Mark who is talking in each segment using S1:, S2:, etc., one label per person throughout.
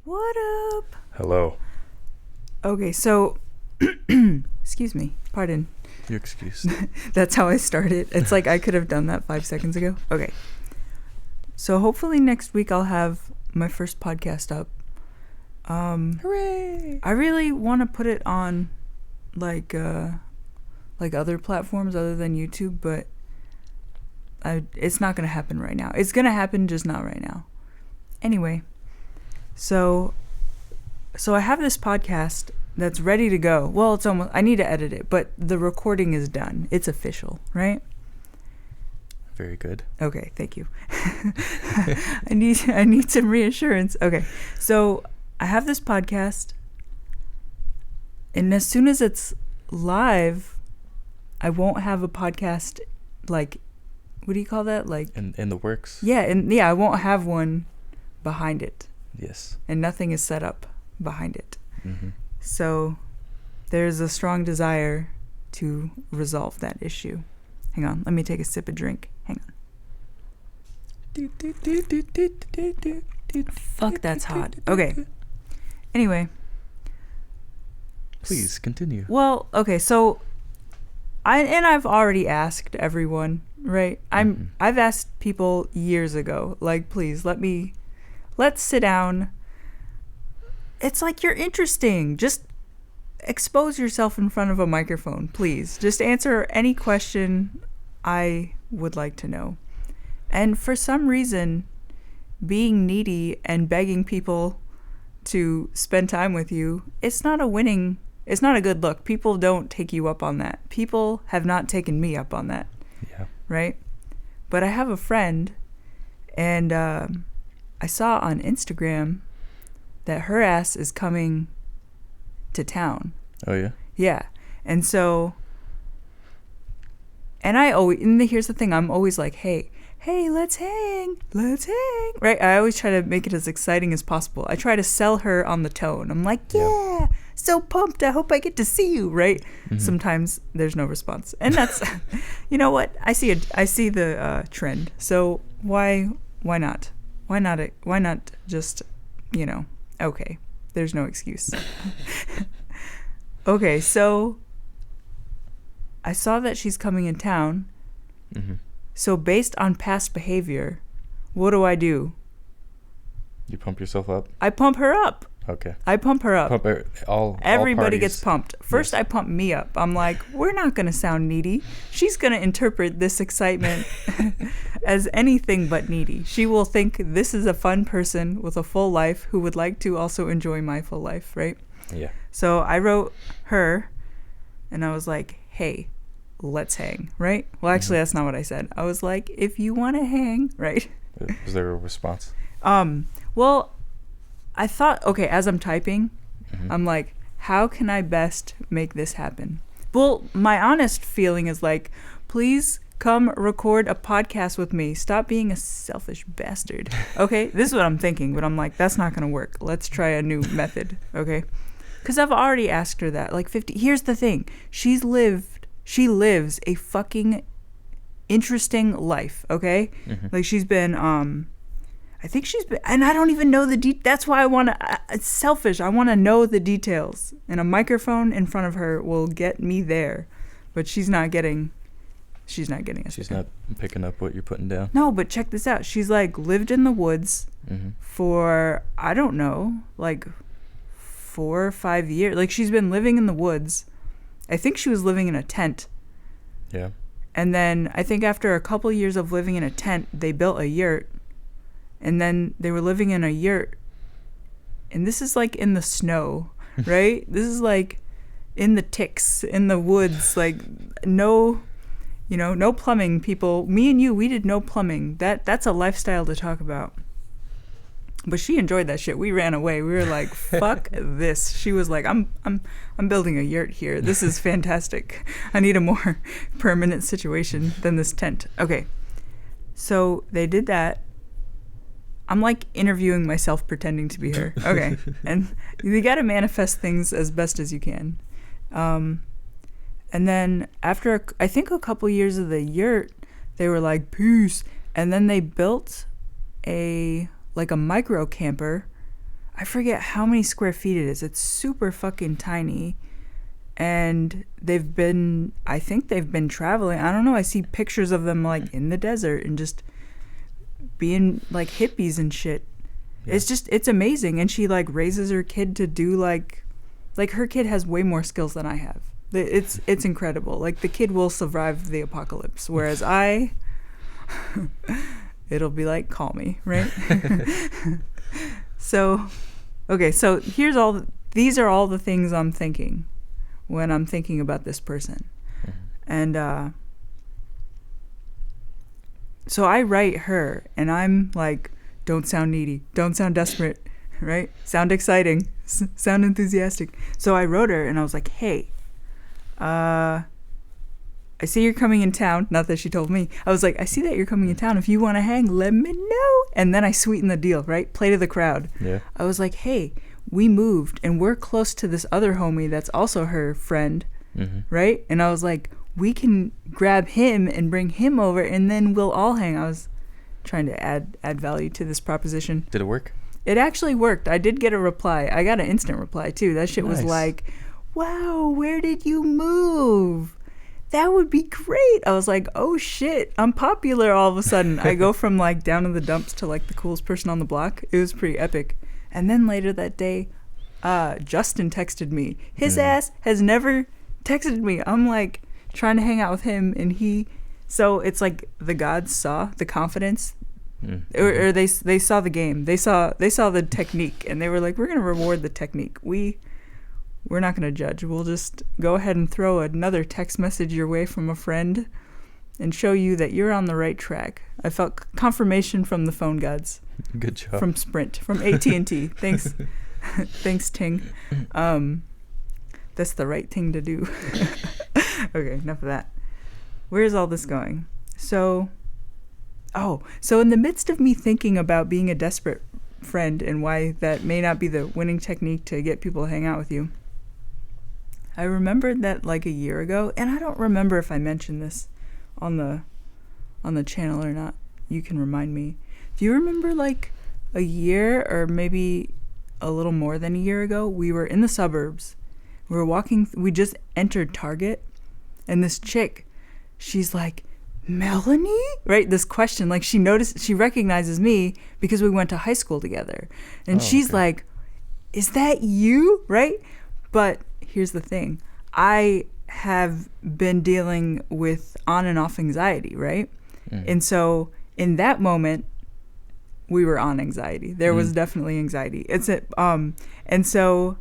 S1: What up?
S2: Hello.
S1: Okay, so, excuse me, pardon.
S2: Your excuse.
S1: That's how I started. It's like I could have done that 5 seconds ago. Okay. So hopefully next week I'll have my first podcast up.
S2: Hooray!
S1: I really want to put it on like other platforms other than YouTube, but it's not going to happen right now. It's going to happen, just not right now. Anyway, so I have this podcast that's ready to go. Well, it's almost, I need to edit it, but the recording is done. It's official, right?
S2: Very good.
S1: Okay, thank you. I need some reassurance. Okay, so I have this podcast, and as soon as it's live, I won't have a podcast, like, what do you call that? Like
S2: in the works?
S1: Yeah, I won't have one behind it.
S2: Yes.
S1: And nothing is set up behind it.
S2: Mm-hmm.
S1: So there's a strong desire to resolve that issue. Hang on, let me take a sip of drink. Hang on. Fuck, that's hot. Okay. Anyway.
S2: Please continue.
S1: Well, okay, so I've already asked everyone, right? I've asked people years ago, like, please let's sit down. It's like, you're interesting. Just expose yourself in front of a microphone, please. Just answer any question I would like to know. And for some reason, being needy and begging people to spend time with you, it's not a good look. People don't take you up on that. People have not taken me up on that.
S2: Yeah.
S1: Right? But I have a friend, and I saw on Instagram that her ass is coming to town.
S2: Oh, yeah?
S1: Yeah. And so, and here's the thing, I'm always like, hey, let's hang, right? I always try to make it as exciting as possible. I try to sell her on the tone. I'm like, yeah, so pumped, I hope I get to see you, right? Mm-hmm. Sometimes there's no response. And that's, you know what? I see the trend. So why not? Why not just, okay, there's no excuse. Okay, so I saw that she's coming in town.
S2: Mm-hmm.
S1: So based on past behavior, what do?
S2: You pump yourself up?
S1: I pump her up.
S2: Okay.
S1: I pump her up. Everybody
S2: all
S1: gets pumped. First, yes. I pump me up. I'm like, we're not going to sound needy. She's going to interpret this excitement as anything but needy. She will think this is a fun person with a full life who would like to also enjoy my full life, right?
S2: Yeah.
S1: So I wrote her, and I was like, hey, let's hang, right? Well, actually, that's not what I said. I was like, if you want to hang, right?
S2: Was there a response?
S1: Well, I thought, okay, as I'm typing, I'm like, how can I best make this happen? Well, my honest feeling is like, please come record a podcast with me. Stop being a selfish bastard. Okay, this is what I'm thinking, but I'm like, that's not going to work. Let's try a new method, okay? Because I've already asked her that, like 50. Here's the thing. She lives a fucking interesting life, okay? Mm-hmm. Like, she's been, I think she's been, and I don't even know that's why I want to, it's selfish. I want to know the details. And a microphone in front of her will get me there. But she's not getting us. She's not
S2: picking up what you're putting down?
S1: No, but check this out. She's like lived in the woods for, I don't know, like 4 or 5 years. Like, she's been living in the woods. I think she was living in a tent.
S2: Yeah. And
S1: then I think after a couple years of living in a tent, they built a yurt. And then they were living in a yurt. And this is like in the snow, right? This is like in the ticks, in the woods, like no plumbing, people. Me and you, we did no plumbing. That's a lifestyle to talk about. But she enjoyed that shit. We ran away. We were like, fuck this. She was like, I'm building a yurt here. This is fantastic. I need a more permanent situation than this tent. Okay. So they did that. I'm like interviewing myself, pretending to be her. Okay. And you got to manifest things as best as you can. And then after, I think a couple years of the yurt, they were like, peace. And then they built a micro camper I forget how many square feet it is. It's super fucking tiny. And I think they've been traveling. I don't know. I see pictures of them like in the desert and just being like hippies and shit. Yeah. It's amazing. And she like raises her kid to do like her kid has way more skills than I have. It's incredible. Like the kid will survive the apocalypse. Whereas it'll be like, call me, right? So, okay. So these are all the things I'm thinking when I'm thinking about this person. And so I write her, and I'm like, don't sound needy, don't sound desperate, right? Sound exciting, sound enthusiastic. So I wrote her, and I was like, hey, I see you're coming in town. Not that she told me. I was like, I see that you're coming in town. If you want to hang, let me know. And then I sweetened the deal, right? Play to the crowd.
S2: Yeah.
S1: I was like, hey, we moved and we're close to this other homie that's also her friend, right? And I was like, we can grab him and bring him over and then we'll all hang. I was trying to add value to this proposition.
S2: Did it work?
S1: It actually worked. I did get a reply. I got an instant reply too. That shit was like, wow, where did you move? That would be great. I was like, oh shit, I'm popular all of a sudden. I go from like down in the dumps to like the coolest person on the block. It was pretty epic. And then later that day, Justin texted me. His ass has never texted me. I'm like trying to hang out with him, and so it's like the gods saw the confidence, or they saw the game. They saw the technique, and they were like, we're gonna reward the technique. We're not gonna judge. We'll just go ahead and throw another text message your way from a friend, and show you that you're on the right track. I felt confirmation from the phone gods.
S2: Good job.
S1: From Sprint, from AT&T. Thanks, thanks, Ting. That's the right thing to do. Okay, enough of that. Where's all this going? So in the midst of me thinking about being a desperate friend and why that may not be the winning technique to get people to hang out with you, I remembered that like a year ago, and I don't remember if I mentioned this on the channel or not. You can remind me. Do you remember like a year or maybe a little more than a year ago, we were in the suburbs. We were walking, we just entered Target, and this chick, she's like, Melanie? Right? This question, like she recognizes me because we went to high school together. And she's like, is that you? Right? But here's the thing. I have been dealing with on and off anxiety, right? And so in that moment, we were on anxiety. There was definitely anxiety. And so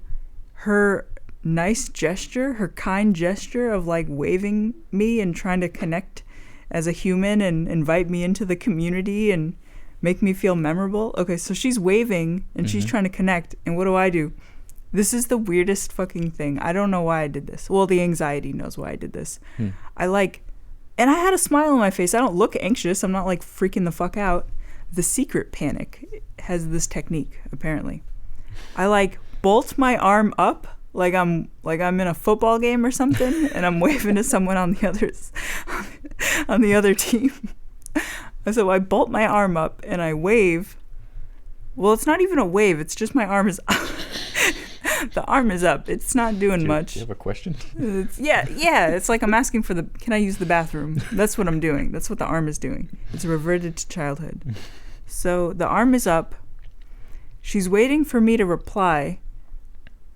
S1: her nice gesture, her kind gesture of like waving me and trying to connect as a human and invite me into the community and make me feel memorable. Okay, so she's waving and she's trying to connect. And what do? This is the weirdest fucking thing. I don't know why I did this. Well, the anxiety knows why I did this. And I had a smile on my face. I don't look anxious. I'm not like freaking the fuck out. The secret panic has this technique, apparently. I like bolt my arm up like I'm in a football game or something, and I'm waving to someone on the other team. So I bolt my arm up and I wave. Well, it's not even a wave. It's just my arm is up. The arm is up. It's not doing much.
S2: Do you have a question?
S1: Yeah. It's like I'm asking for can I use the bathroom? That's what I'm doing. That's what the arm is doing. It's reverted to childhood. So the arm is up. She's waiting for me to reply.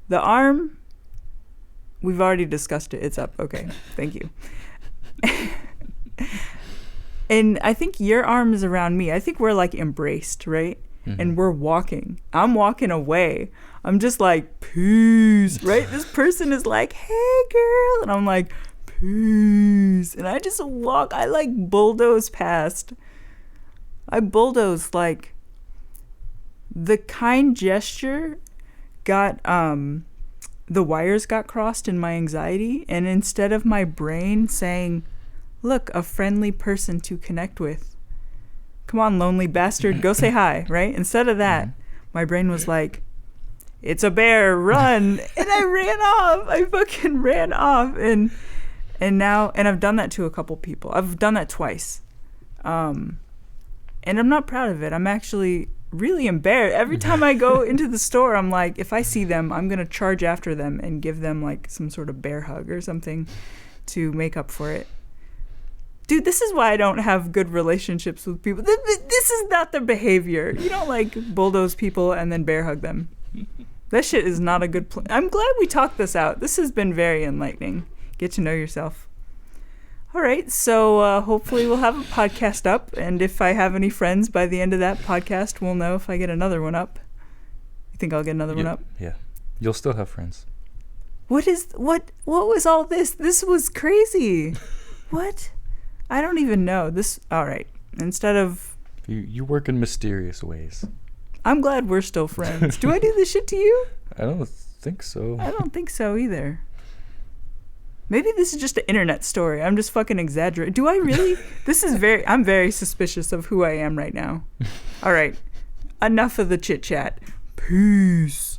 S1: The arm, we've already discussed it. It's up. Okay. Thank you. And I think your arm is around me. I think we're like embraced, right? And we're walking. I'm walking away. I'm just like, peace, right? This person is like, hey, girl. And I'm like, peace. And I just walk. I like bulldoze past. I bulldoze like the kind gesture got, the wires got crossed in my anxiety. And instead of my brain saying, look, a friendly person to connect with. Come on, lonely bastard, go say hi, right? Instead of that, my brain was like, it's a bear, run. And I ran off. I fucking ran off. And I've done that to a couple people. I've done that twice. And I'm not proud of it. I'm actually really embarrassed. Every time I go into the store, I'm like, if I see them, I'm going to charge after them and give them like some sort of bear hug or something to make up for it. Dude, this is why I don't have good relationships with people. This is not the behavior. You don't like bulldoze people and then bear hug them. That shit is not a good plan. I'm glad we talked this out. This has been very enlightening. Get to know yourself. All right, so hopefully we'll have a podcast up, and if I have any friends by the end of that podcast, we'll know if I get another one up. You think I'll get another one up?
S2: Yeah. You'll still have friends.
S1: What was all this? This was crazy. What? I don't even know. All right. Instead of...
S2: You work in mysterious ways.
S1: I'm glad we're still friends. Do I do this shit to you?
S2: I don't think so.
S1: I don't think so either. Maybe this is just an internet story. I'm just fucking exaggerating. Do I really? I'm very suspicious of who I am right now. All right. Enough of the chit chat. Peace.